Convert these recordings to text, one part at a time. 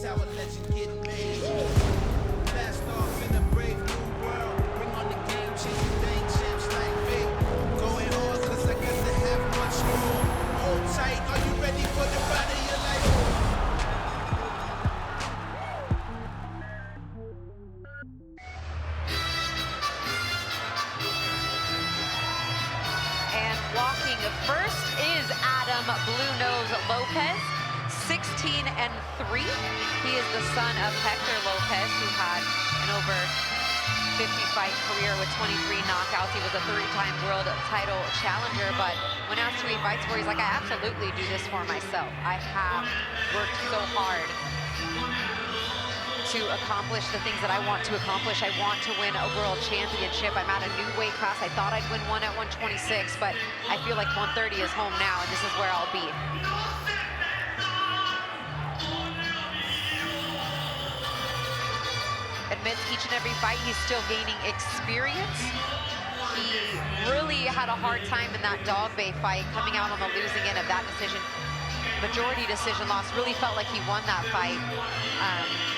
how a legend getting made. Blast off in a brave new world. Bring on the game, changing thing, champs like me. Going hard, cause I got to have much more. Hold tight, are you ready for the ride of your life? And walking first is Adam Blue Nose Lopez, 16-3. He is the son of Hector Lopez, who had an over 50-fight career with 23 knockouts. He was a 3-time world title challenger, but when asked who he fights for, he's like, I absolutely do this for myself. I have worked so hard to accomplish the things that I want to accomplish. I want to win a world championship. I'm at a new weight class. I thought I'd win one at 126, but I feel like 130 is home now, and this is where I'll be. Admits each and every fight he's still gaining experience. He really had a hard time in that Dog Bay fight, coming out on the losing end of that decision. Majority decision loss, really felt like he won that fight.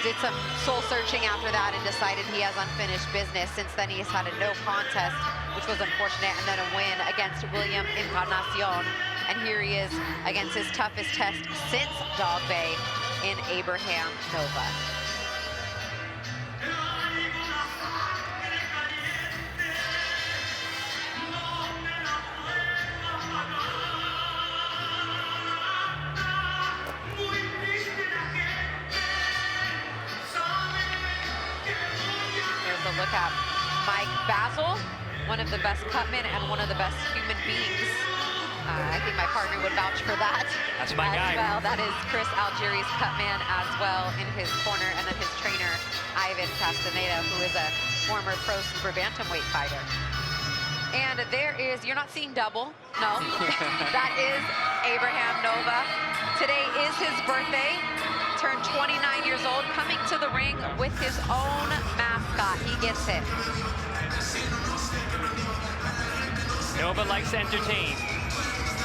Did some soul searching after that and decided he has unfinished business. Since then, he has had a no contest, which was unfortunate, and then a win against William Encarnacion. And here he is against his toughest test since Dog Bay in Abraham Nova. Look at Mike Basil, one of the best cutmen and one of the best human beings. I think my partner would vouch for that. That's my guy. Well, that is Chris Algieri's cutman as well in his corner, and then his trainer, Ivan Castaneda, who is a former pro super bantamweight fighter. And there is, you're not seeing double, no. That is Abraham Nova. Today is his birthday. Turned 29 years old, coming to the ring with his own mascot. He gets it. Nova likes to entertain.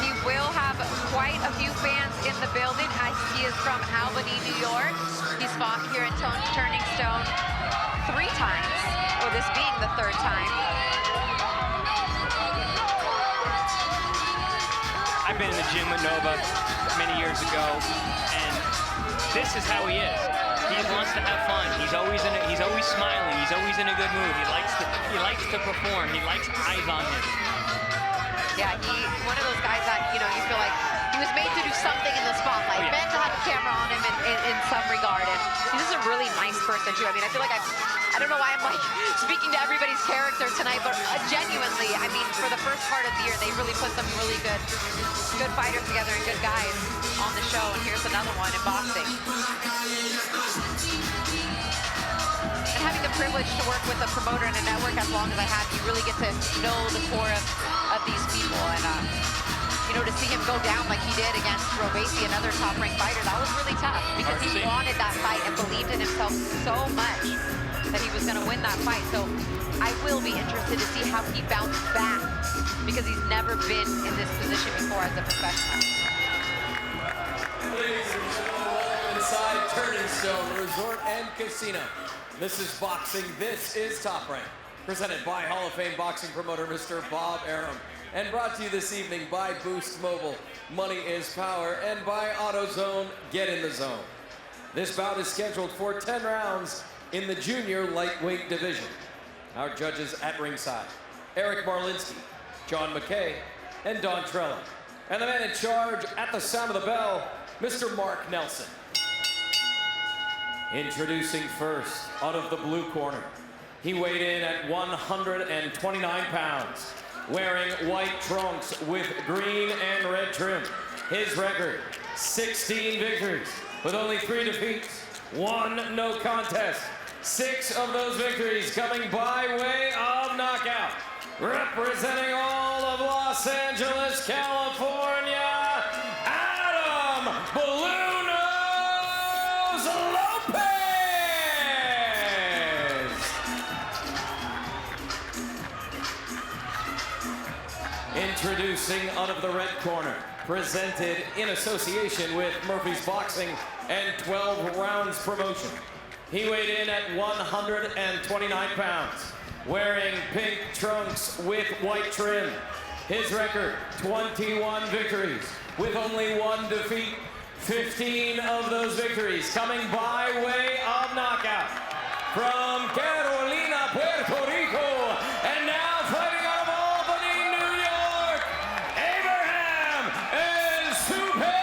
He will have quite a few fans in the building, as he is from Albany, New York. He's fought here in Turning Stone 3 times, or this being the 3rd time. I've been in the gym with Nova many years ago, and this is how he is. He wants to have fun. He's always smiling. He's always in a good mood. He likes to perform. He likes eyes on him. Yeah, he's one of those guys that, you know, you feel like he was made to do something in the spotlight, meant to have a camera on him in some regard. And he's just a really nice person too. I mean, I feel like I don't know why I'm like speaking to everybody's character tonight, but genuinely, I mean, for the first part of the year, they really put some really good fighters together and good guys on the show. And here's another one in boxing. And having the privilege to work with a promoter and a network as long as I have, you really get to know the core of these people. And you know, to see him go down like he did against Robesi, another top-ranked fighter, that was really tough, because he wanted that fight and believed in himself so much that he was going to win that fight. So I will be interested to see how he bounced back, because he's never been in this position before as a professional. Ladies and gentlemen, inside Turning Stone Resort and Casino. This is boxing. This is Top Rank, presented by Hall of Fame boxing promoter Mr. Bob Arum, and brought to you this evening by Boost Mobile, Money is Power, and by AutoZone, Get in the Zone. This bout is scheduled for 10 rounds in the junior lightweight division. Our judges at ringside, Eric Marlinski, John McKay, and Don Trella. And the man in charge at the sound of the bell, Mr. Mark Nelson. Introducing first, out of the blue corner. He weighed in at 129 pounds, wearing white trunks with green and red trim. His record, 16 victories, with only 3 defeats, 1 no contest. 6 of those victories coming by way of knockout. Representing all of Los Angeles, California, Adam Blue Nose Lopez! Introducing out of the red corner, presented in association with Murphy's Boxing and 12 rounds promotion. He weighed in at 129 pounds, wearing pink trunks with white trim. His record, 21 victories with only 1 defeat. 15 of those victories coming by way of knockout. From Carolina, Puerto Rico, and now fighting out of Albany, New York, Abraham El Supernova!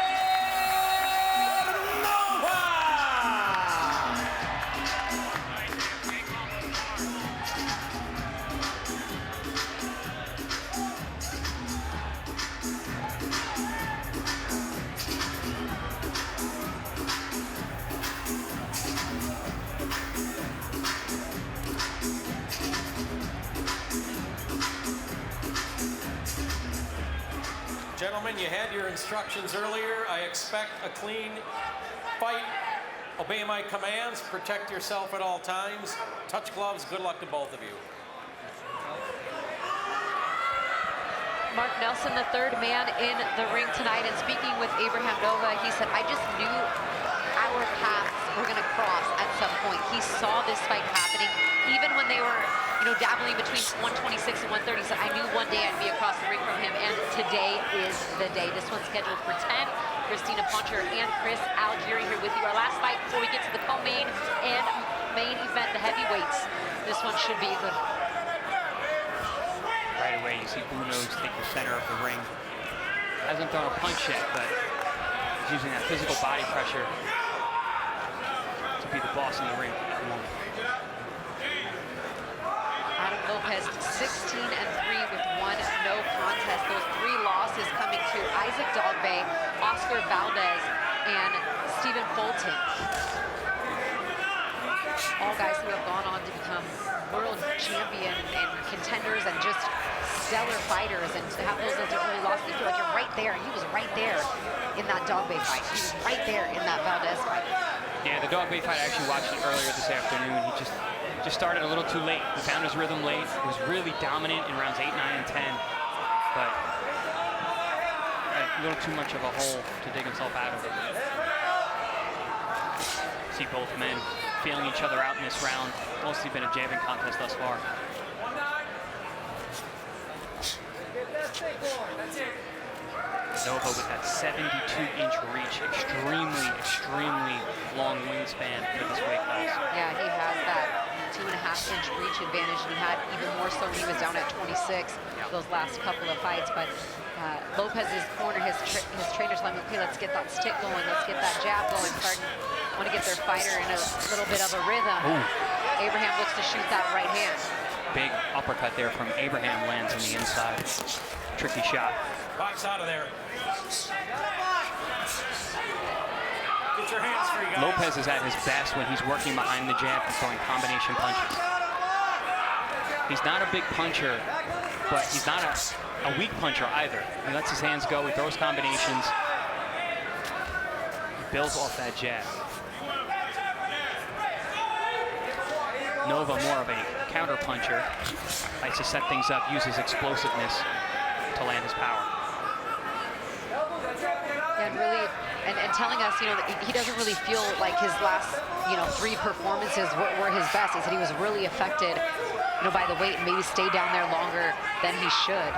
Gentlemen, you had your instructions earlier. I expect a clean fight. Obey my commands. Protect yourself at all times. Touch gloves. Good luck to both of you. Mark Nelson, the third man in the ring tonight, and speaking with Abraham Nova, he said, I just knew our paths were going to cross at some point. He saw this fight happening, even when they were, dabbling between 126 and 130. So I knew one day I'd be across the ring from him, and today is the day. This one's scheduled for 10. Christina Poncher and Chris Algieri here with you. Our last fight before we get to the co-main and main event, the heavyweights. This one should be good. Right away, you see Unos take the center of the ring. Hasn't thrown a punch yet, but he's using that physical body pressure to be the boss in the ring at the moment. Adam Lopez, 16-3 with 1 no contest. Those 3 losses coming to Isaac Dogbe, Oscar Valdez, and Stephen Fulton. All guys who have gone on to become world champion and contenders and just stellar fighters, and to have those that don't really lost, you feel like you're right there. He was right there in that Dogbe fight. He was right there in that Valdez fight. Yeah, the Dogbe fight, I actually watched it earlier this afternoon. He just started a little too late. He found his rhythm late. He was really dominant in rounds 8, 9, and 10, but a little too much of a hole to dig himself out of it. See both men feeling each other out in this round. Mostly been a jabbing contest thus far. Nova with that 72-inch reach, extremely long wingspan for this weight class. Yeah, he has that 2.5-inch reach advantage, and he had even more so when he was down at 26 those last couple of fights. But Lopez's corner, his trainers let him, okay, let's get that stick going, let's get that jab going, want to get their fighter in a little bit of a rhythm. Ooh. Abraham looks to shoot that right hand. Big uppercut there from Abraham, lands on the inside. Tricky shot. Box out of there. Get your hands free, guys. Lopez is at his best when he's working behind the jab and throwing combination punches. He's not a big puncher, but he's not a weak puncher either. He lets his hands go, he throws combinations. He builds off that jab. Nova more of a counter puncher. Likes to set things up, uses explosiveness to land his power. And really, and telling us, that he doesn't really feel like his last, 3 performances were his best. He said he was really affected, by the weight and maybe stayed down there longer than he should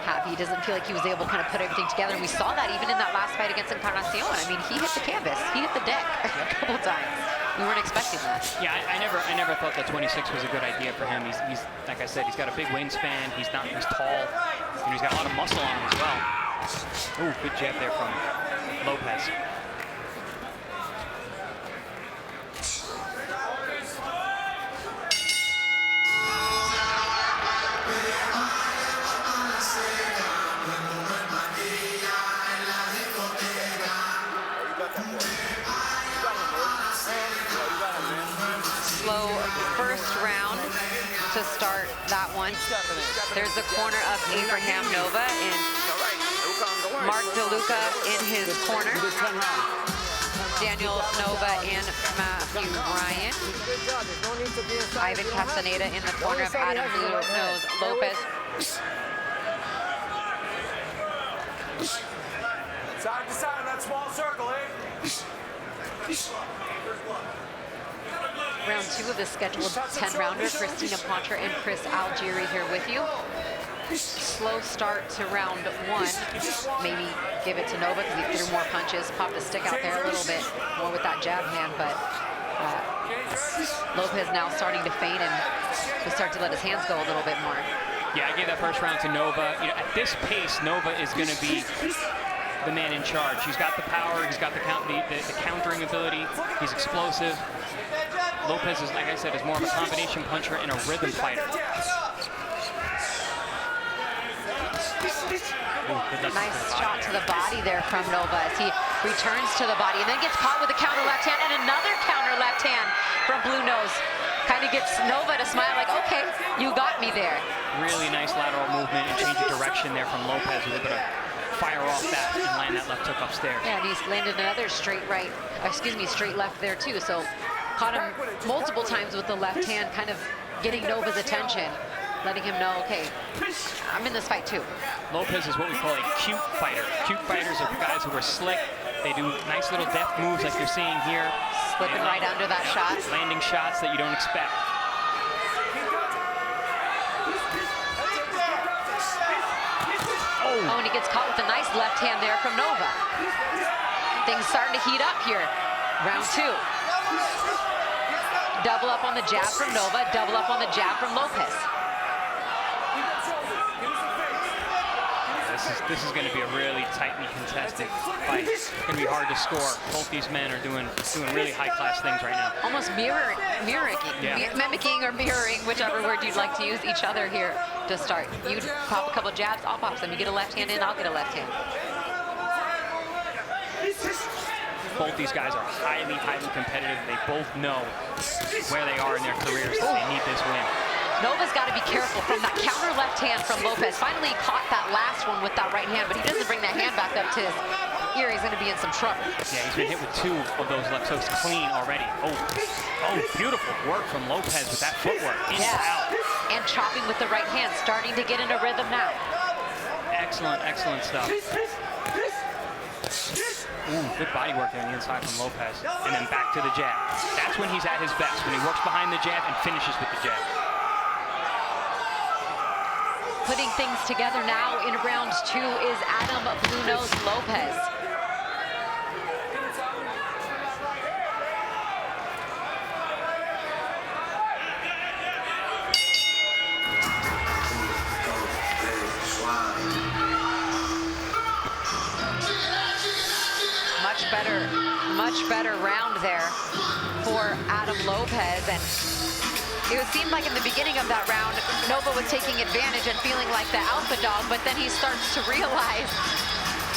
have. He doesn't feel like he was able to kind of put everything together. And we saw that even in that last fight against Encarnacion. I mean, he hit the canvas, he hit the deck a couple times. We weren't expecting that. Yeah, I never thought that 26 was a good idea for him. He's like I said, he's got a big wingspan. He's tall, and he's got a lot of muscle on him as well. Ooh, good jab there from Lopez. Slow first round to start that one. There's the corner of Abraham Nova and Mark DeLuca in his corner. Daniel Nova and Matthew Ryan. Ivan Castaneda in the corner of Adam Lopez. Side to side, that small circle, eh? Round 2 of the scheduled 10-rounder. Christina Pontra and Chris Algieri here with you. Slow start to round 1. Maybe give it to Nova because he threw more punches, popped a stick out there a little bit more with that jab hand, but Lopez now starting to feint and to start to let his hands go a little bit more. Yeah, I gave that first round to Nova. You know, at this pace, Nova is going to be the man in charge. He's got the power, he's got the countering ability, he's explosive. Lopez is, like I said, is more of a combination puncher and a rhythm fighter. Nice shot to the body there from Nova as he returns to the body and then gets caught with a counter left hand and another counter left hand from Blue Nose. Kind of gets Nova to smile like, okay, you got me there. Really nice lateral movement and change of direction there from Lopez, who was able to fire off that and land that left hook upstairs. Yeah, and he's landed another straight left there too. So caught him multiple times with the left hand, kind of getting Nova's attention, letting him know, okay, I'm in this fight too. Lopez is what we call a cute fighter. Cute fighters are guys who are slick. They do nice little deft moves like you're seeing here. Slipping right under that shot. Landing shots that you don't expect. Oh, and he gets caught with a nice left hand there from Nova. Things starting to heat up here. Round 2. Double up on the jab from Nova, double up on the jab from Lopez. This is going to be a really tightly contested fight. It's going to be hard to score. Both these men are doing really high-class things right now. Almost mimicking or mirroring, whichever word you'd like to use, each other here to start. You pop a couple jabs, I'll pop some. You get a left hand in, I'll get a left hand. Both these guys are highly competitive. They both know where they are in their careers. They need this win. Nova's got to be careful from that counter left hand from Lopez. Finally he caught that last one with that right hand, but he doesn't bring that hand back up to his ear. He's going to be in some trouble. Yeah, he's been hit with 2 of those left hooks clean already. Oh, beautiful work from Lopez with that footwork. In and out. And chopping with the right hand, starting to get into rhythm now. Excellent stuff. Ooh, good body work there on the inside from Lopez. And then back to the jab. That's when he's at his best, when he works behind the jab and finishes with the jab. Putting things together now in round 2 is Adam Blue Nose Lopez. Much better round there for Adam Lopez. And it seemed like in the beginning of that round, Nova was taking advantage and feeling like the alpha dog, but then he starts to realize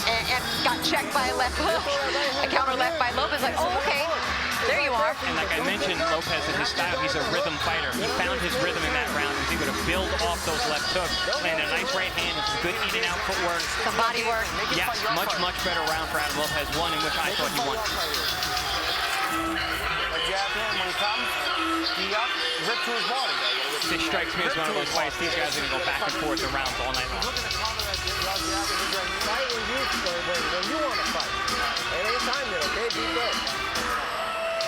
and got checked by a left hook, a counter left by Lopez, like, oh, okay, there you are. And like I mentioned, Lopez in his style, he's a rhythm fighter. He found his rhythm in that round. He was able to build off those left hooks, land a nice right hand, with some good in and out footwork. Some body work. Yes, much better round for Adam Lopez, one in which I thought he won. This strikes me as one of those fights. These guys are going to go back and forth in rounds all night long. Fight when you want to fight. It ain't time yet, okay? Be good.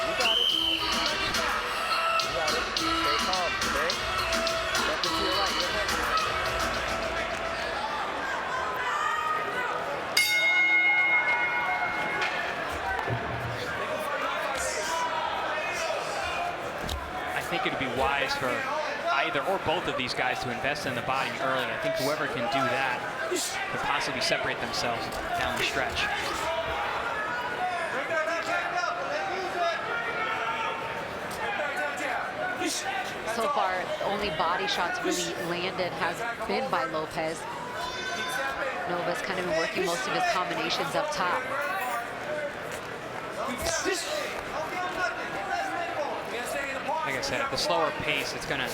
You got it. You got it. Stay calm, okay? Step into your right. I think it would be wise for either or both of these guys to invest in the body early. I think whoever can do that could possibly separate themselves down the stretch. So far, the only body shots really landed has been by Lopez. Nova's kind of been working most of his combinations up top. Like I said, at the slower pace, it's gonna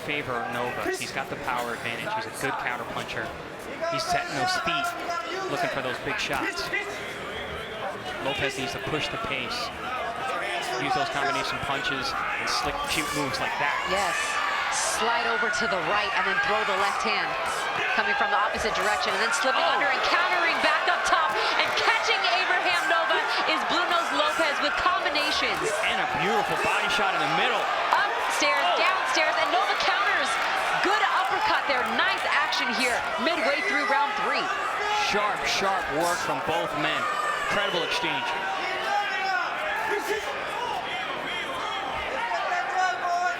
favor Nova. He's got the power advantage. He's a good counter puncher. He's setting those feet, looking for those big shots. Lopez needs to push the pace, use those combination punches and slick, cute moves like that. Yes, slide over to the right and then throw the left hand, coming from the opposite direction, and then slipping under and countering back up top and catching Abraham Nova is Blue Nose Lopez with sharp, sharp work from both men. Incredible exchange.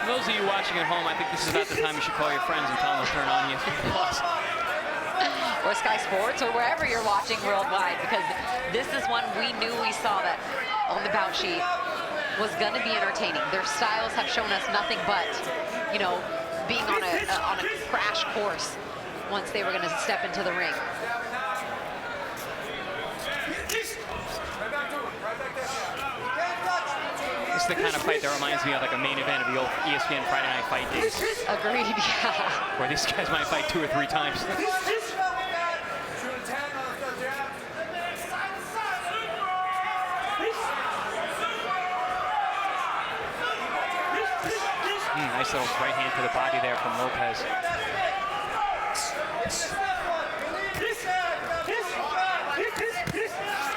For those of you watching at home, I think this is about the time you should call your friends and tell them to turn on ESPN Plus. Or Sky Sports, or wherever you're watching worldwide, because this is one we knew we saw that on the bout sheet was going to be entertaining. Their styles have shown us nothing but, you know, being on a crash course once they were going to step into the ring. This is the kind of fight that reminds me of like a main event of the old ESPN Friday Night Fight days. Agreed, yeah. Where these guys might fight 2 or 3 times. Nice little right hand to the body there from Lopez.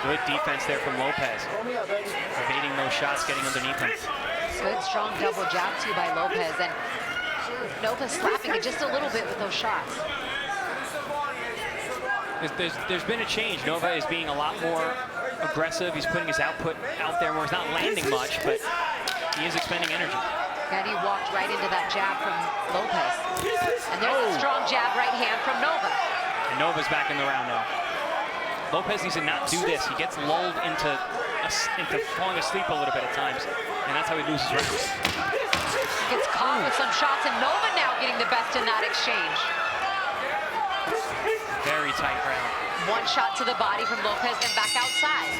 Good defense there from Lopez. Evading those shots, getting underneath him. Good, strong double jab too by Lopez, and Nova slapping it just a little bit with those shots. There's been a change. Nova is being a lot more aggressive. He's putting his output out there more. He's not landing much, but he is expending energy. And he walked right into that jab from Lopez. And there's a strong jab right hand from Nova. And Nova's back in the round now. Lopez needs to not do this. He gets lulled into falling asleep a little bit at times, and that's how he loses rounds. Gets caught with some shots, and Nova now getting the best in that exchange. Very tight round. One shot to the body from Lopez and back outside.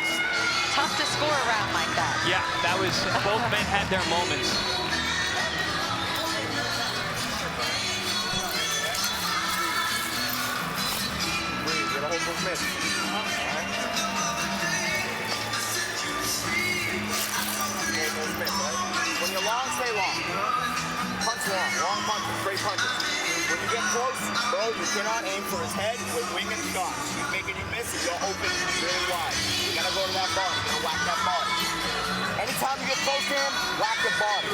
Tough to score a round like that. Yeah, that was, both men had their moments. Movement. When you're long, stay long. Punch long punches, straight punches. When you get close, bro, you cannot aim for his head with wing and shots. He's making you miss, you're open really wide. You gotta go to that body, you gotta whack that body. Anytime you get close to him, whack the body.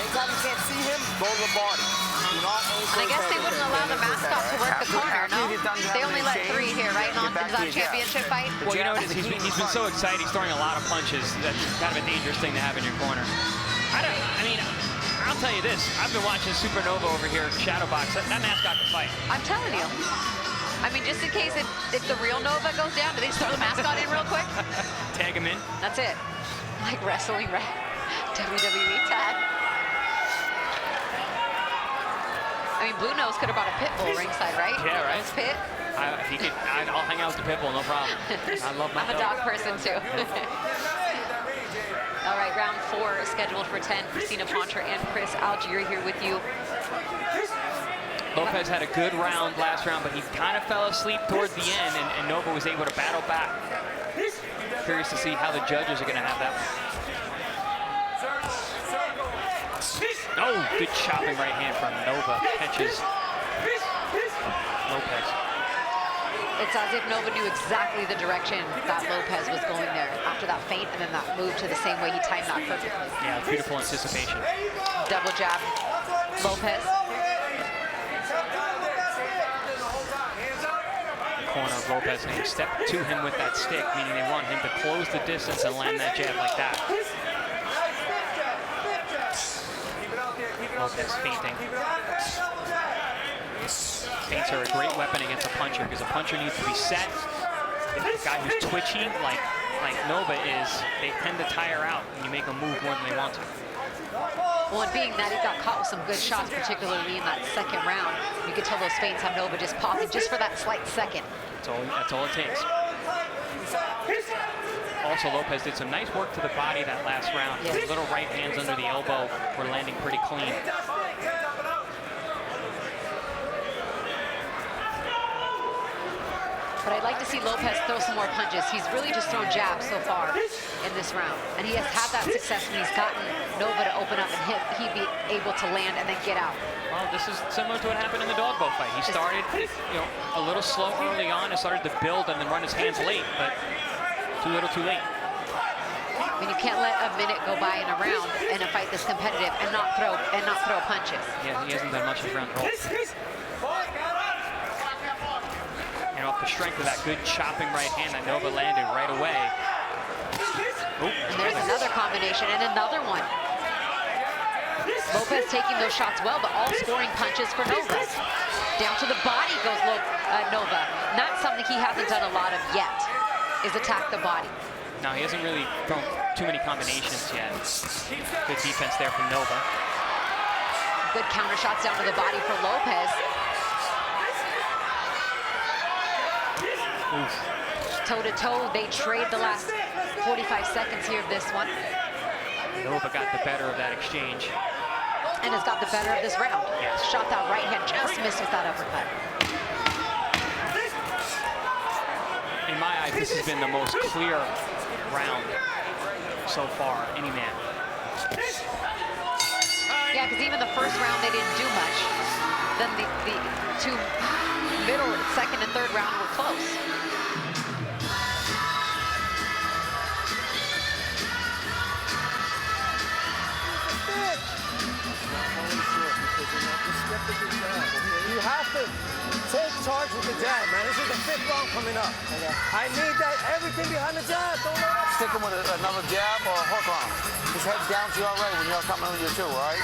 Anytime you can't see him, go to the body. Do not aim for And I guess they wouldn't allow the mascot to work the corner, no? They only let 3 here, right? Into that championship fight? Well, you know, he's been so excited. He's throwing a lot of punches. That's kind of a dangerous thing to have in your corner. I mean, I'll tell you this. I've been watching Supernova over here, Shadowbox. That mascot can fight. I'm telling you. I mean, just in case if the real Nova goes down, do they just throw the mascot in real quick? Tag him in. That's it. Like wrestling, right? WWE tag. I mean, Blue Nose could have brought a pit bull ringside, right? Yeah, right. Pit. I'll hang out with the pit bull, no problem. I love my I'm a dog person, too. All right, round 4 is scheduled for 10. Christina Poncher and Chris Algieri here with you. Lopez had a good round last round, but he kind of fell asleep towards the end, and Nova was able to battle back. Curious to see how the judges are going to have that one. Oh, good chopping right hand from Nova. Catches Lopez. It's as if Nova knew exactly the direction that Lopez was going there after that feint and then that move to the same way. He timed that perfectly. Yeah, beautiful anticipation. Double jab, Lopez. Corner of Lopez, and he stepped to him with that stick, meaning they want him to close the distance and land that jab like that. Lopez feinting. Feints are a great weapon against a puncher because a puncher needs to be set. The guy who's twitchy, like Nova is, they tend to tire out when you make them move more than they want to. Well, and being that he got caught with some good shots, particularly in that second round, you could tell those feints have Nova just pausing just for that slight second. That's all it takes. Also, Lopez did some nice work to the body that last round. Yes. His little right hands under the elbow were landing pretty clean. But I'd like to see Lopez throw some more punches. He's really just thrown jabs so far in this round. And he has had that success when he's gotten Nova to open up and he'd be able to land and then get out. Well, this is similar to what happened in the dogboat fight. He started, a little slow early on and started to build and then run his hands late, but too little, too late. I mean, you can't let a minute go by in a round in a fight this competitive and not throw punches. Yeah, he hasn't done much this round at all. And off the strength of that good chopping right hand that Nova landed right away. Oh, And there's another combination and another one. Lopez taking those shots well, but all scoring punches for Nova. Down to the body goes Nova. Not something he hasn't done a lot of yet, is attack the body. No, he hasn't really thrown too many combinations yet. Good defense there from Nova. Good counter shots down to the body for Lopez. Toe-to-toe, they trade the last 45 seconds here of this one. Nova got the better of that exchange. And has got the better of this round. Yes. Shot that right hand, just missed with that uppercut. In my eyes, this has been the most clear round so far, any man. Yeah, because even the first round, they didn't do much. Then the two middle, second and third round were close. You have to take charge with the jab, man. This is the 5th round coming up. Okay. I need that everything behind the jab. Don't let up. Stick him with another jab or a hook on. His head's down to you already when you're coming with your 2, all right?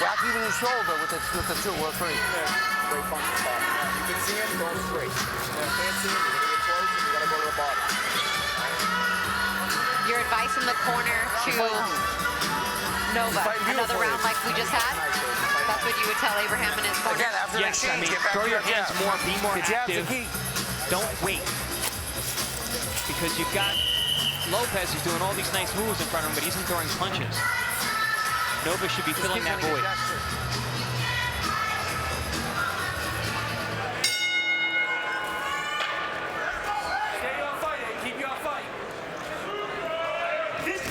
Whack even his shoulder with the 2 or 3. Great punch to start. You can see him going straight. You can't see him, you're gonna get close and you gotta go to the bottom. Your advice in the corner to Nova, another round like we just had? That's what you would tell Abraham in his corner? Again, after the Yes, I exchange, mean, get back throw to your hands jab. more, be more Your jab's the active. key. Don't wait. Because you've got Lopez who's doing all these nice moves in front of him, but he isn't throwing punches. Nova should be filling that void.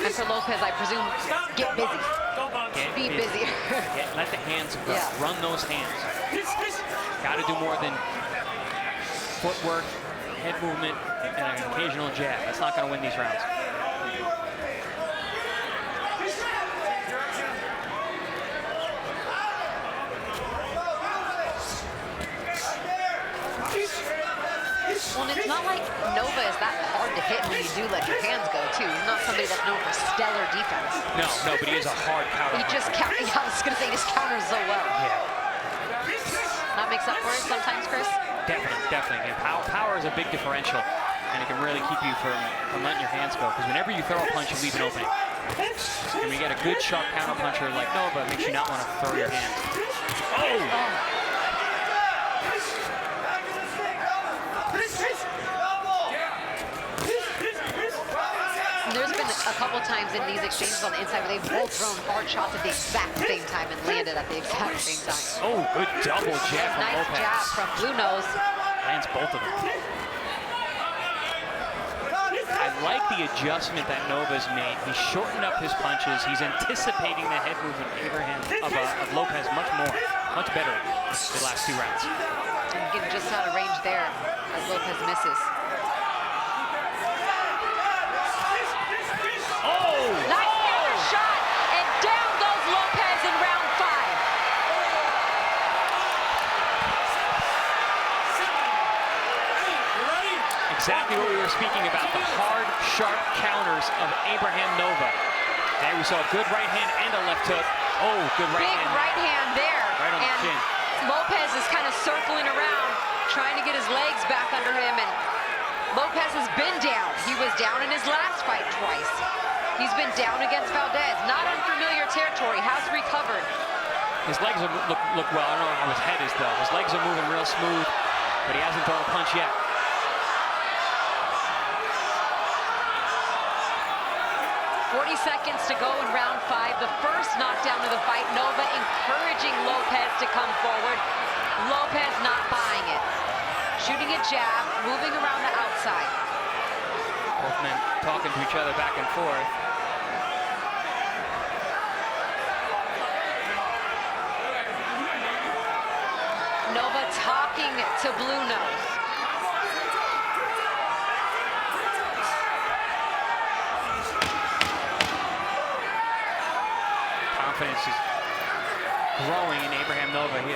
And for Lopez, I presume, get busy. Be busy. Let the hands go. Yeah. Run those hands. Got to do more than footwork, head movement, and an occasional jab. That's not going to win these rounds. Well, and it's not like Nova is that hard to hit when you do let your hands go, too. He's not somebody that's known for stellar defense. No, but he is a hard counter. He just counters. I was going to say, he just counters so well. Yeah, That makes up for it sometimes, Chris? definitely. And power is a big differential, and it can really keep you from letting your hands go. Because whenever you throw a punch, you leave an opening. And when you get a good, sharp counter puncher like Nova, it makes you not want to throw your hands. Oh! There's been a couple times in these exchanges on the inside where they've both thrown hard shots at the exact same time and landed at the exact same time. Oh, good double jab from Nice Lopez. jab from Blue Nose. Lands both of them. I like the adjustment that Nova's made. He's shortened up his punches. He's anticipating the head movement of Lopez much better the last 2 rounds. And getting just out of range there as Lopez misses. Oh! Nice counter shot, and down goes Lopez in round 5. Exactly what we were speaking about, the hard, sharp counters of Abraham Nova. And we saw a good right hand and a left hook. Oh, good right Big hand. right hand there. Right on the and chin. Lopez is kind of circling around, trying to get his legs back under him, and Lopez has been down. He was down in his last fight twice. He's been down against Valdez. Not unfamiliar territory, has recovered. His legs look well. I don't know how his head is, though. His legs are moving real smooth, but he hasn't thrown a punch yet. Seconds to go in round 5. The first knockdown of the fight. Nova encouraging Lopez to come forward. Lopez not buying it. Shooting a jab, moving around the outside. Both men talking to each other back and forth. Nova talking to Blue Nose. Confidence is growing in Abraham Nova. He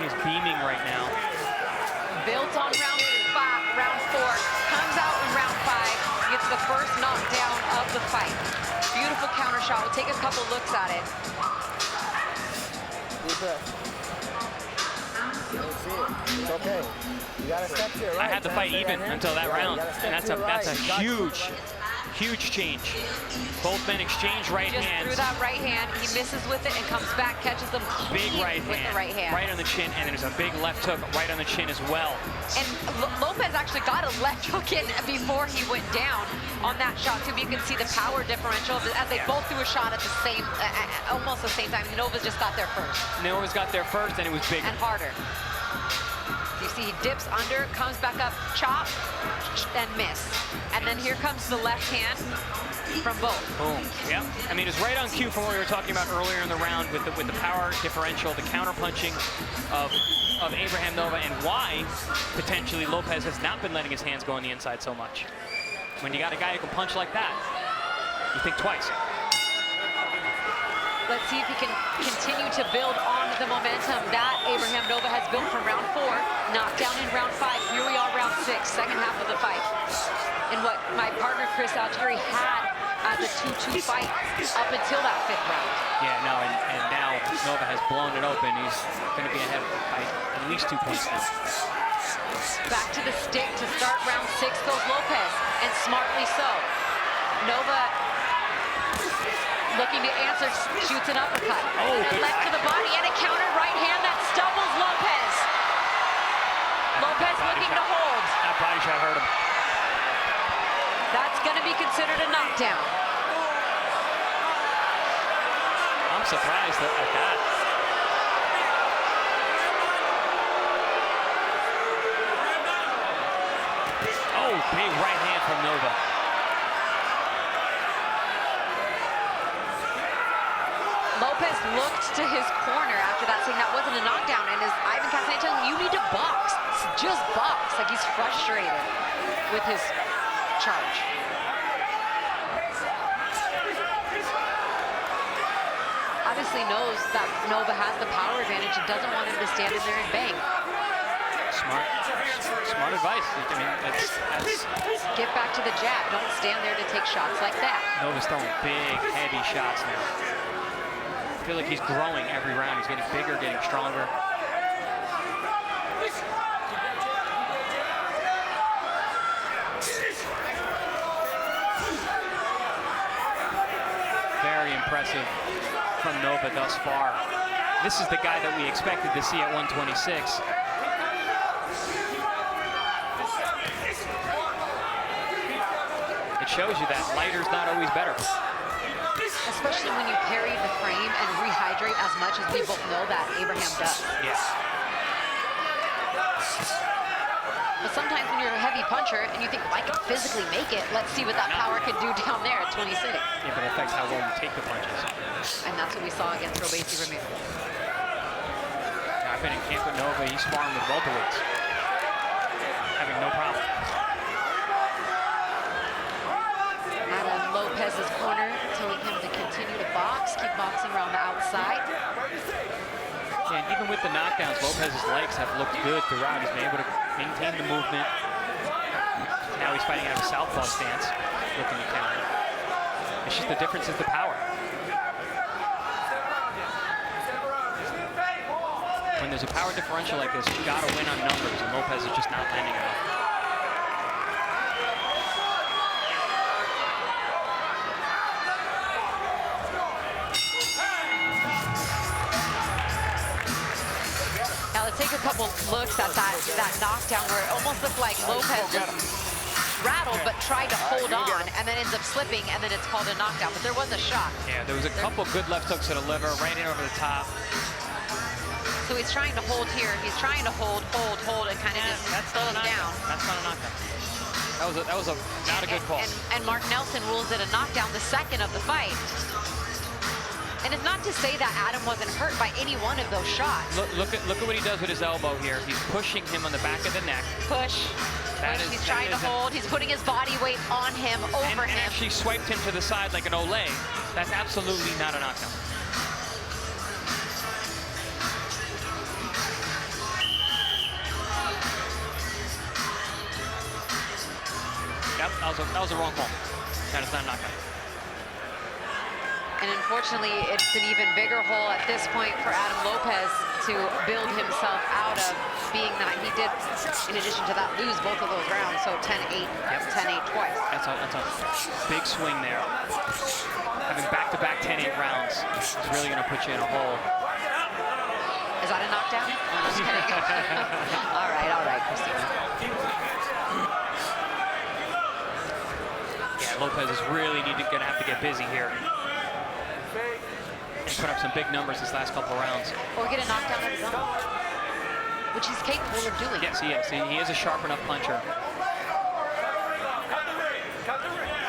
is beaming right now. Built on round first knockdown of the fight. Beautiful counter shot. We'll take a couple looks at it. Deep breath. Don't see it. It's okay. You gotta step to your right. I had the fight even until that round, and that's a huge change. Both men exchange right Just hands. threw that right hand. He misses with it and comes back, catches them Big right with hand, the right hand. right on the chin, and there's a big left hook right on the chin as well. And Lopez actually got a left hook in before he went down on that shot too. But you can see the power differential as they both threw a shot at the same, almost the same time. Nova just got there first. Nova's got there first, and it was bigger. And harder. You see he dips under, comes back up, chop, and miss. And then here comes the left hand from both. Boom. Yep. I mean, it's right on cue from what we were talking about earlier in the round with the power differential, the counter punching of Abraham Nova, and why potentially Lopez has not been letting his hands go on the inside so much. When you got a guy who can punch like that, you think twice. Let's see if he can continue to build on the momentum that Abraham Nova has built from round 4. Knockdown in round 5. Here we are, round 6, second half of the fight. And what my partner Chris Altieri had as a 2-2 fight up until that 5th round. Yeah, no, and now Nova has blown it open. He's going to be ahead by at least 2 points now. Back to the stick to start round 6 goes Lopez, and smartly so. Nova looking to answer, shoots an uppercut. Oh, and good. Left to the body and a counter right hand that stumbles Lopez. Lopez looking to hold. That body shot hurt him. That's going to be considered a knockdown. I'm surprised at that. Oh, big right hand from Nova. Lopez looked to his corner after that, saying that wasn't a knockdown, and as Ivan Castaneda tells him, you need to box. Just box. Like he's frustrated with his charge. Obviously knows that Nova has the power advantage and doesn't want him to stand in there and bang. Smart advice. I mean, that's Get back to the jab. Don't stand there to take shots like that. Nova's throwing big, heavy shots now. I feel like he's growing every round. He's getting bigger, getting stronger. Very impressive from Nova thus far. This is the guy that we expected to see at 126. It shows you that lighter's not always better. Especially when you carry the frame and rehydrate as much as we both know that Abraham does. Yes. But sometimes when you're a heavy puncher and you think, well, I can physically make it, let's see what that power can do down there at 26. Yeah, but it affects how well you take the punches. And that's what we saw against Robeisy Ramirez. I've been in camp with Nova. He's sparring with welterweights, having no problem. Adam Lopez's corner telling him to continue to box, keep boxing around the outside. And even with the knockdowns, Lopez's legs have looked good throughout. He's been able to maintain the movement. Now he's fighting out of a southpaw stance, looking to counter. It's just the difference is the power. When there's a power differential like this, you gotta win on numbers, and Lopez is just not landing enough. Now let's take a couple looks at that knockdown where it almost looked like Lopez just rattled but tried to hold on and then ends up slipping, and then it's called a knockdown. But there was a shot. Yeah, there was a couple good left hooks to the liver, right in over the top. So he's trying to hold here. He's trying to hold, and kind of just That's not a knockdown. down. That's not a knockdown. That was not a good call. And Mark Nelson rules it a knockdown, the second of the fight. And it's not to say that Adam wasn't hurt by any one of those shots. Look at what he does with his elbow here. He's pushing him on the back of the neck. Push. He's trying to hold. He's putting his body weight on him, over and him. actually swiped him to the side like an Olay. That's absolutely not a knockdown. Yep, that was a wrong call. That is not a knockdown. And unfortunately, it's an even bigger hole at this point for Adam Lopez to build himself out of, being that he did, in addition to that, lose both of those rounds. So 10-8, 10-8 twice. That's a big swing there. Having back-to-back 10-8 rounds is really going to put you in a hole. Is that a knockdown? No, I'm just kidding. All right, Christina. Yeah, Lopez is really going to have to get busy here. And put up some big numbers this last couple of rounds. Or get a knockdown of his own, which he's capable of doing. Yes, he is. He is a sharp enough puncher.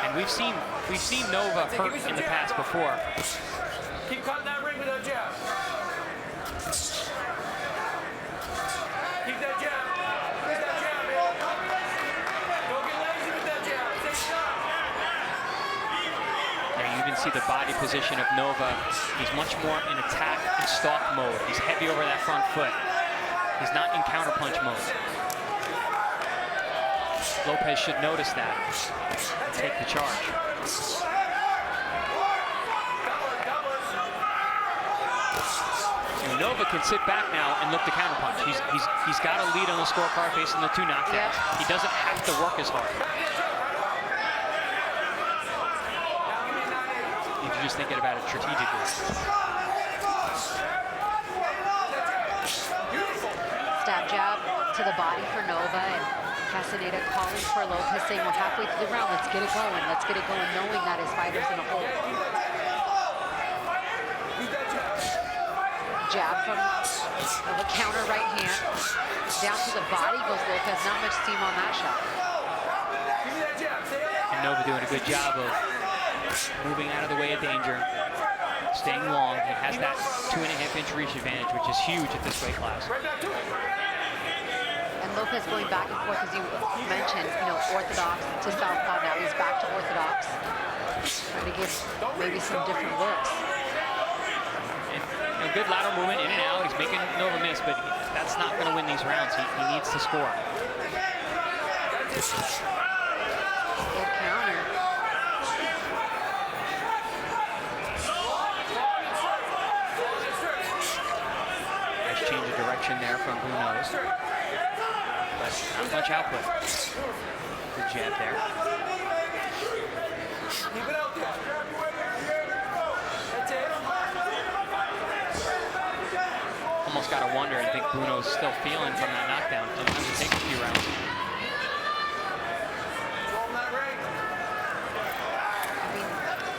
And we've seen Nova hurt in the past before. Keep cutting that ring with that jab. Keep that jab. Keep that jab, man. Don't get lazy with that jab. Take time. There you can see the body position of Nova. He's much more in attack and stalk mode. He's heavy over that front foot. He's not in counterpunch mode. Lopez should notice that and take the charge. And Nova can sit back now and look to counterpunch. He's got a lead on the scorecard based on the 2 knockdowns. Yeah. He doesn't have to work as hard. If you're just thinking about it strategically. Stab jab to the body for Nova, and Castaneda calling for Lopez, saying we're halfway through the round, let's get it going, knowing that his fighter's in a hole. Jab from a counter right hand, down to the body goes Lopez, not much steam on that shot. And Nova doing a good job of moving out of the way of danger, staying long. He has that 2.5-inch reach advantage, which is huge at this weight class. And Lopez going back and forth, as you mentioned, orthodox to southpaw. Now he's back to orthodox, trying to give maybe some different looks. And a good lateral movement in and out. He's making Nova miss, but that's not going to win these rounds. He needs to score. Good counter. Nice change of direction there from who knows. But not much output. Good jab there. Keep it out there. That's it. Almost got to wonder and think Bruno's still feeling from that knockdown. Sometimes it takes a few rounds. I mean,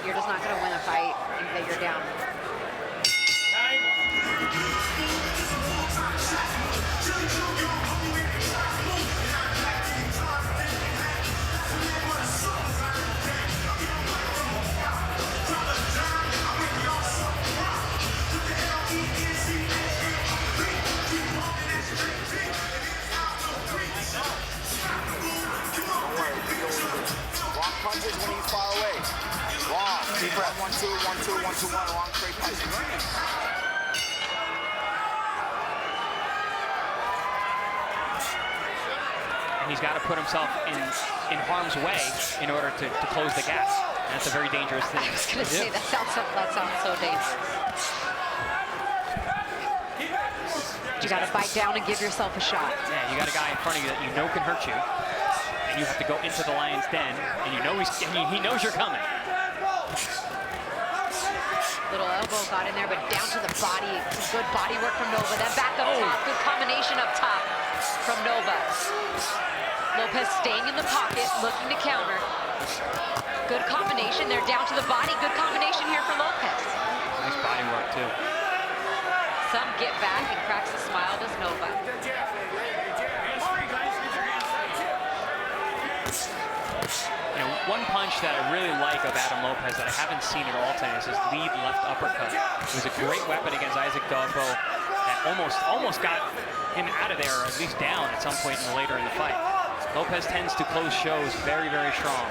you're just not going to win a fight that you're down. Punches when he's far away. Long. Deep breath. 1, 2, 1, 2, 1, 2, 1. Long straight punches. And he's got to put himself in harm's way in order to close the gap. And that's a very dangerous thing. I was going to say, that sounds so dangerous. You got to bite down and give yourself a shot. Yeah, you got a guy in front of you that you know can hurt you. And you have to go into the lion's den, and you know he knows you're coming. Little elbow got in there, but down to the body. Good body work from Nova. Then back up top. Good combination up top from Nova. Lopez staying in the pocket, looking to counter. Good combination there, down to the body. Good combination here for Lopez. Nice body work, too. Some get back and cracks a smile, does Nova. One punch that I really like of Adam Lopez that I haven't seen at all tonight is his lead left uppercut. It was a great weapon against Isaac Dogbo that almost got him out of there, or at least down at some point later in the fight. Lopez tends to close shows very, very strong.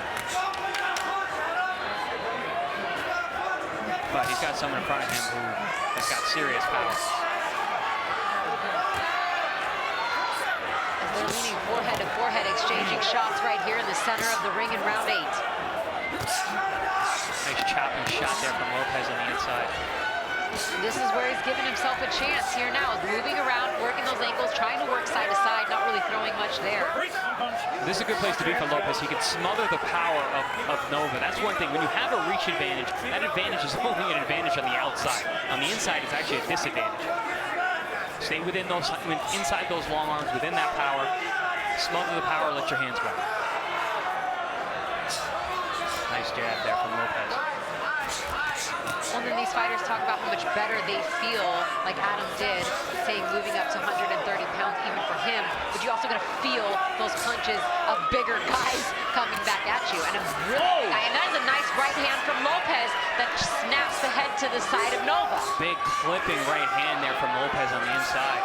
But he's got someone in front of him who has got serious power. They're leaning forehead to forehead, exchanging shots right here in the center of the ring in round 8. Nice chopping shot there from Lopez on the inside. This is where he's giving himself a chance here now. Moving around, working those ankles, trying to work side to side, not really throwing much there. This is a good place to be for Lopez. He can smother the power of Nova. That's one thing. When you have a reach advantage, that advantage is only an advantage on the outside. On the inside, it's actually a disadvantage. Stay within those, inside those long arms, within that power. Smother the power, let your hands go. Nice jab there from Lopez. Well, then these fighters talk about how much better they feel, like Adam did, saying moving up to 130 pounds even for him, but you're also going to feel those punches of bigger guys coming back at you. And and that is a nice right hand from Lopez that snaps the head to the side of Nova. Big clipping right hand there from Lopez on the inside.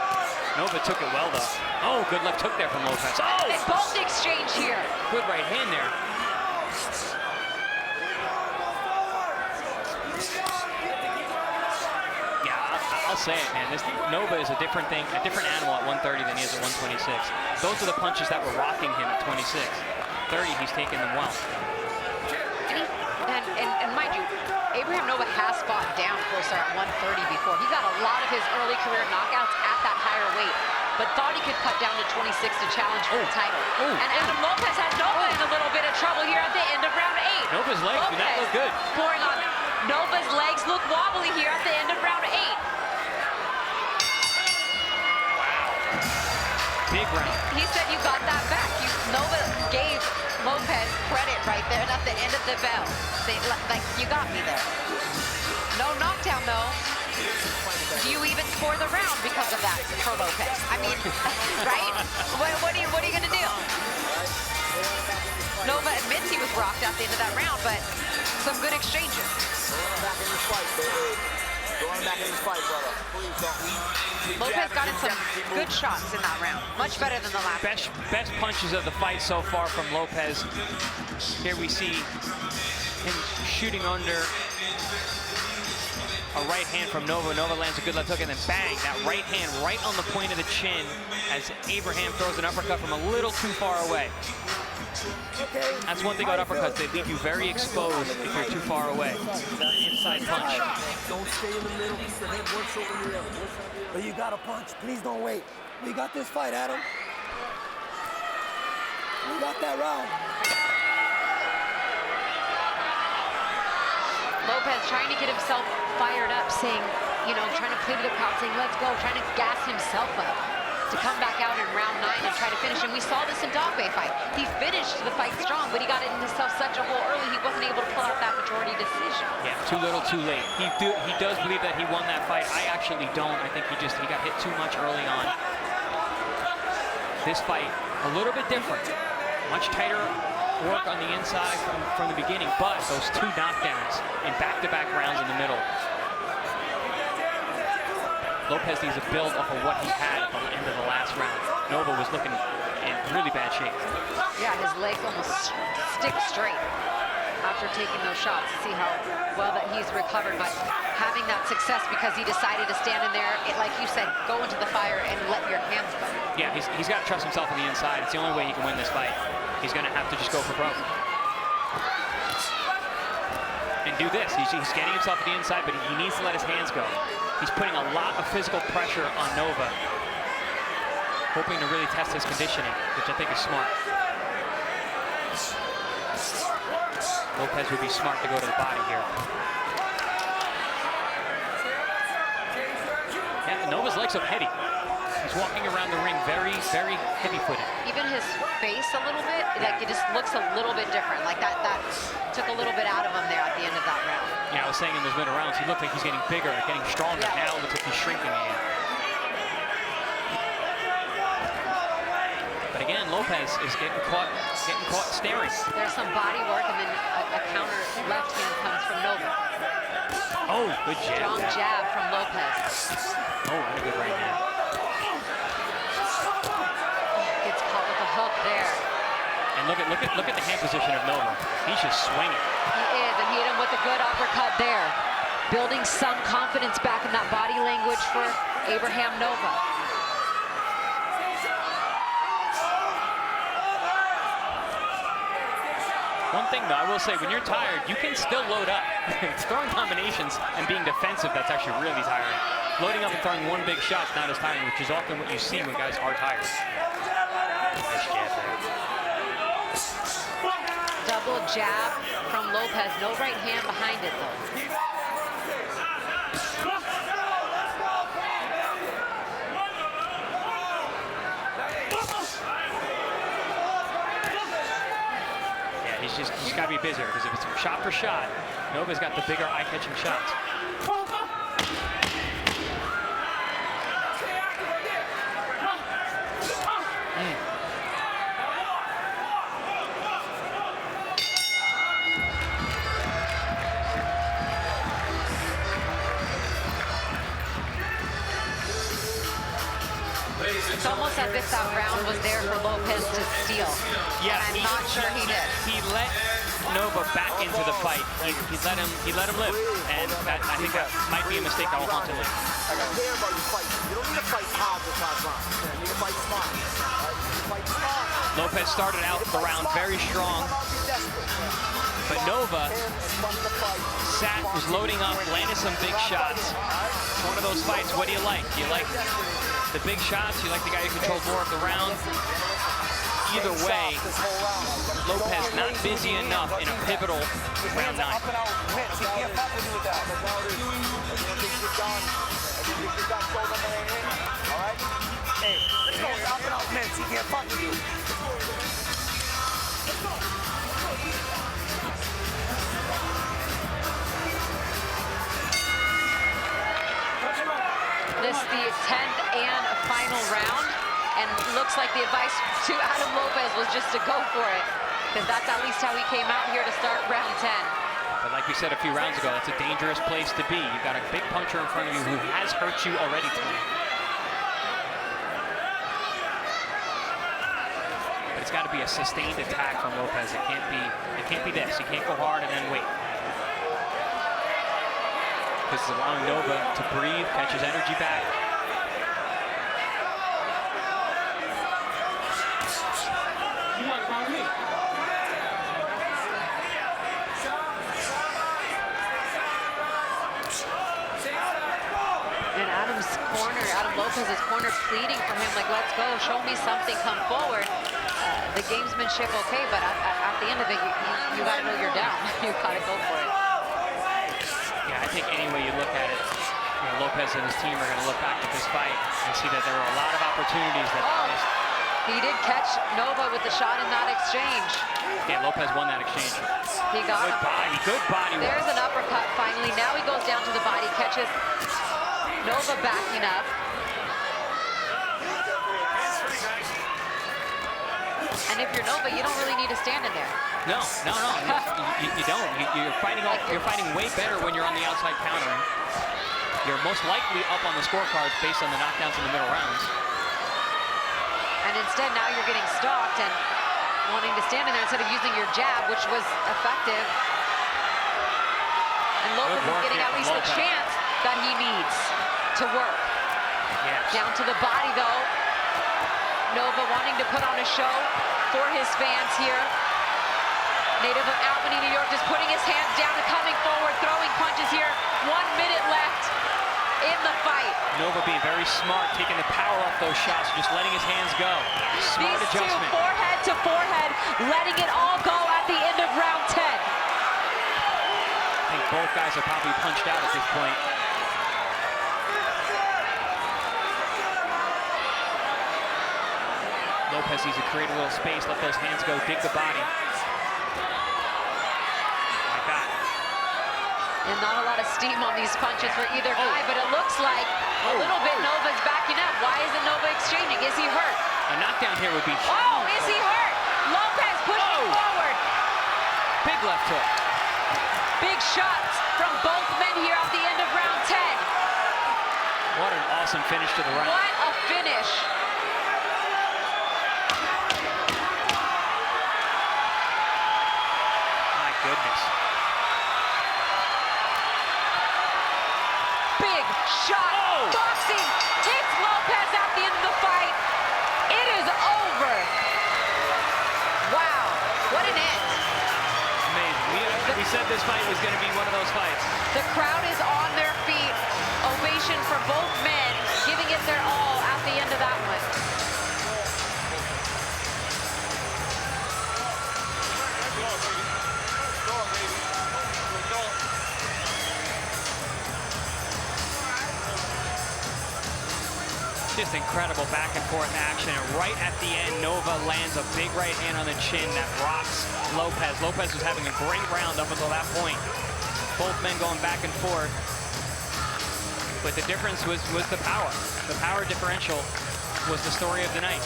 Nova took it well, though. Oh, good left hook there from Lopez. Oh! They both exchange here. Good right hand there. I'll say it, man. This Nova is a different thing, a different animal at 130 than he is at 126. Those are the punches that were rocking him at 26. 30, he's taking them well. And mind you, Abraham Nova has fought down closer at 130 before. He got a lot of his early career knockouts at that higher weight, but thought he could cut down to 26 to challenge for the title. And Adam Lopez had Nova in a little bit of trouble here at the end of round 8. Nova's legs do not look good. Pouring on. Nova's legs look wobbly here at the end of round 8. Big round. He said you got that back. Nova gave Lopez credit right there at the end of the bell. Saying, like, you got me there. No knockdown, though. Do you even score the round because of that for Lopez? I mean, right? What are you going to do? Nova admits he was rocked at the end of that round, but some good exchanges. Back in this fight, baby. Going back in this fight, brother. Please don't. Lopez got in some good shots in that round. Much better than the last. Best punches of the fight so far from Lopez. Here we see him shooting under a right hand from Nova. Nova lands a good left hook, and then bang, that right hand right on the point of the chin as Abraham throws an uppercut from a little too far away. That's one thing about uppercuts, they leave you very exposed if you're too far away. Inside punch. Don't stay in the middle, keep your head works over your elbow. But you got to punch, please don't wait. We got this fight, Adam. We got that round. Lopez trying to get himself fired up, saying, you know, trying to play to the crowd, saying, let's go, trying to gas himself up to come back out in round 9 and try to finish. And we saw this in Dog Bay fight. He finished the fight strong, but he got himself such a hole early, he wasn't able to pull out that majority decision. Yeah, too little, too late. He does believe that he won that fight. I actually don't. I think he got hit too much early on. This fight, a little bit different. Much tighter work on the inside from the beginning, but those 2 knockdowns in back-to-back rounds in the middle. Lopez needs to build off of what he had at the end of the last round. Nova was looking in really bad shape. Yeah, his legs almost stick straight after taking those shots. See how well that he's recovered, but having that success because he decided to stand in there, like you said, go into the fire and let your hands go. Yeah, he's got to trust himself on the inside. It's the only way he can win this fight. He's going to have to just go for broke. And do this. He's getting himself to the inside, but he needs to let his hands go. He's putting a lot of physical pressure on Nova, hoping to really test his conditioning, which I think is smart. Lopez would be smart to go to the body here. Yeah, Nova's legs look heavy. He's walking around the ring very, very heavy-footed. Even his face a little bit, like it just looks a little bit different. Like that took a little bit out of him there at the end of that round. Yeah, I was saying in those middle rounds, he looked like he's getting bigger, getting stronger. Yeah. Now it looks like he's shrinking again. But again, Lopez is getting caught staring. There's some body work, and then a counter left hand comes from Nova. Oh, good jab. Strong jab from Lopez. Oh, and a good right hand. Gets caught with a hook there. And look at the hand position of Nova. He's just swinging. He is, and he hit him with a good uppercut there. Building some confidence back in that body language for Abraham Nova. One thing, though, I will say, when you're tired, you can still load up. It's throwing combinations and being defensive that's actually really tiring. Loading up and throwing one big shot is not as tiring, which is often what you see when guys are tired. Nice jab there. Double jab from Lopez. No right hand behind it, though. He's got to be busier, because if it's shot for shot, Nova's got the bigger eye-catching shots. It's almost as if that round was there for Lopez to steal. Yeah, and I'm not sure he did. He let Nova back into the fight. He let him live, and I think that might be a mistake that will haunt him. I don't care about you fighting. You don't need to fight hard this last round. You need to fight smart. Right? You fight smart. Lopez started out the round very strong, but Nova was loading up, landed some big shots. It's one of those fights. What do you like? Do you like the big shots? You like the guy who controls more of the round? Either way, Lopez not busy enough in a pivotal round 9. Hey, let's go up and out, man. He can't fuck with you. This is the 10th and final round, and looks like the advice to Adam Lopez was just to go for it, because that's at least how he came out here to start round 10. But like we said a few rounds ago, that's a dangerous place to be. You've got a big puncher in front of you who has hurt you already tonight. But it's got to be a sustained attack from Lopez. It can't be this. You can't go hard and then wait. This is allowing Nova to breathe, catch his energy back. And Adam Lopez's corner pleading for him, like, let's go, show me something, come forward. The gamesmanship, okay, but at the end of it, you gotta know you're down. You gotta go for it. Yeah, I think any way you look at it, Lopez and his team are going to look back at this fight and see that there were a lot of opportunities that they missed. He did catch Nova with the shot in that exchange. Yeah, Lopez won that exchange. He got him. Good body work. There's an uppercut finally. Now he goes down to the body, catches Nova backing up. And if you're Nova, you don't really need to stand in there. No. You don't. You're fighting way better when you're on the outside countering. You're most likely up on the scorecards based on the knockdowns in the middle rounds. And instead, now you're getting stalked and wanting to stand in there instead of using your jab, which was effective. And Lopez is getting at least the chance that he needs to work. Yes. Down to the body, though. Nova wanting to put on a show for his fans here. Native of Albany, New York, just putting his hands down and coming forward, throwing punches here. 1 minute left in the fight. Nova being very smart, taking the power off those shots, just letting his hands go. Smart These adjustment. two, forehead to forehead, letting it all go at the end of round 10. I think both guys are probably punched out at this point. Lopez needs to create a little space, let those hands go, dig the body. Like that. And not a lot of steam on these punches for either guy, but it looks like a little bit Nova's backing up. Why isn't Nova exchanging? Is he hurt? A knockdown here would be huge. Oh, is he hurt? Lopez pushing forward. Big left hook. Big shots from both men here at the end of round 10. What an awesome finish to the round. What a finish. My goodness. Big shot. Boxing hits Lopez at the end of the fight. It is over. Wow, what an end. said this fight was going to be one of those fights. The crowd is on their feet. Ovation for both men, giving it their all at the end of that one. Just incredible back and forth action. And right at the end, Nova lands a big right hand on the chin that rocks Lopez. Lopez was having a great round up until that point. Both men going back and forth. But the difference was the power. The power differential was the story of the night.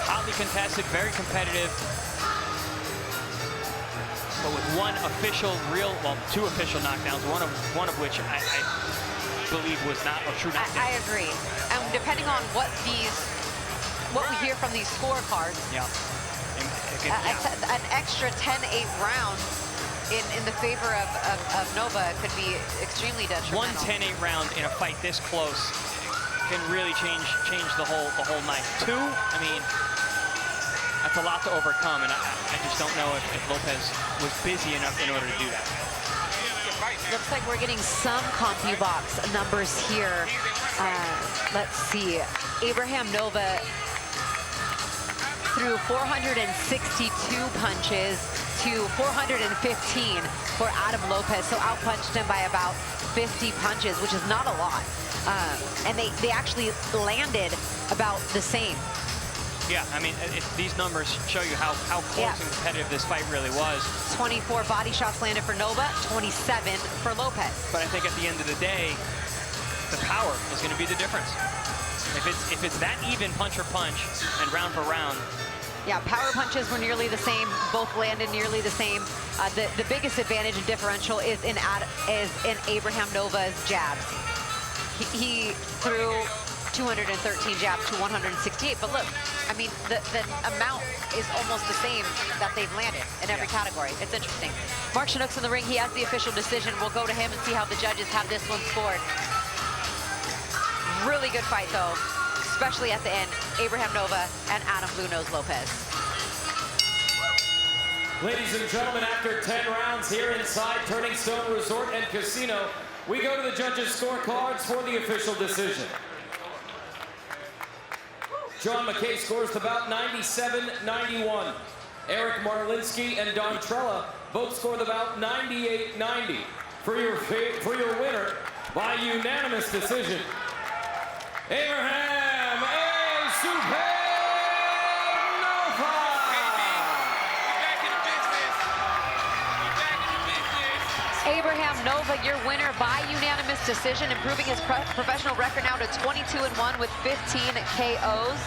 Hotly contested, very competitive. But with one official two official knockdowns, one of which I believe was not a true knockdown. I agree. And depending on what we hear from these scorecards, Yeah. an extra 10-8 round in the favor of Nova could be extremely detrimental. One 10-8 round in a fight this close can really change the whole night. Two, I mean, that's a lot to overcome, and I just don't know if Lopez was busy enough in order to do that. Looks like we're getting some CompuBox numbers here. Let's see. Abraham Nova threw 462 punches to 415 for Adam Lopez, so outpunched him by about 50 punches, which is not a lot. And they actually landed about the same. Yeah, I mean, these numbers show you how close and competitive this fight really was. 24 body shots landed for Nova, 27 for Lopez. But I think at the end of the day, the power is going to be the difference. If it's that even punch for punch and round for round. Yeah, power punches were nearly the same. Both landed nearly the same. The biggest advantage and differential is in Abraham Nova's jabs. He threw 213 jabs to 168. But look, I mean, the amount is almost the same that they've landed in every category. It's interesting. Mark Chinook's in the ring. He has the official decision. We'll go to him and see how the judges have this one scored. Really good fight, though, especially at the end. Abraham Nova and Adam Blue Nose Lopez. Ladies and gentlemen, after 10 rounds here inside Turning Stone Resort and Casino, we go to the judges' scorecards for the official decision. John McKay scores the bout 97-91. Eric Marlinski and Don Trella both score the bout 98-90. For your winner, by unanimous decision, Abraham A. Super Nova! Abraham Nova, your winner by unanimous decision, improving his professional record now to 22-1 with 15 KOs.